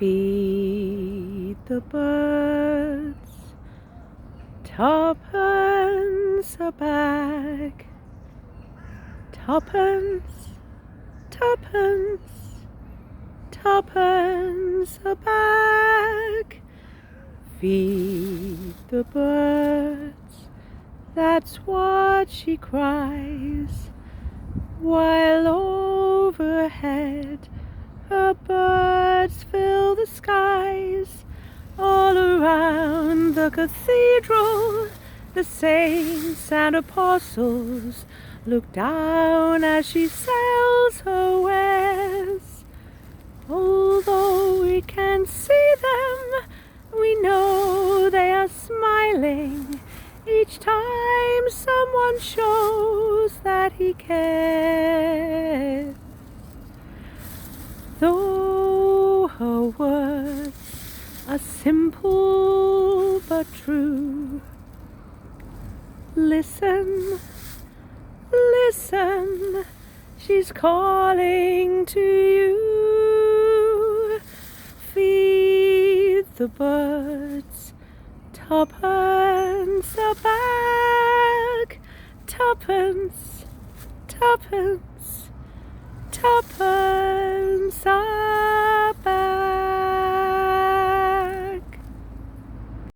Feed the birds, tuppence a bag, tuppence, tuppence, tuppence a bag. Feed the birds, that's what she cries, while overhead her birds fill the skies. All around the cathedral, the saints and apostles look down as she sells her wares. Although we can't see them, we know they are smiling each time someone shows that he cares. Though her words are simple but true, listen, listen, she's calling to you. Feed the birds, tuppence a bag, tuppence, tuppence, tuppence a bag.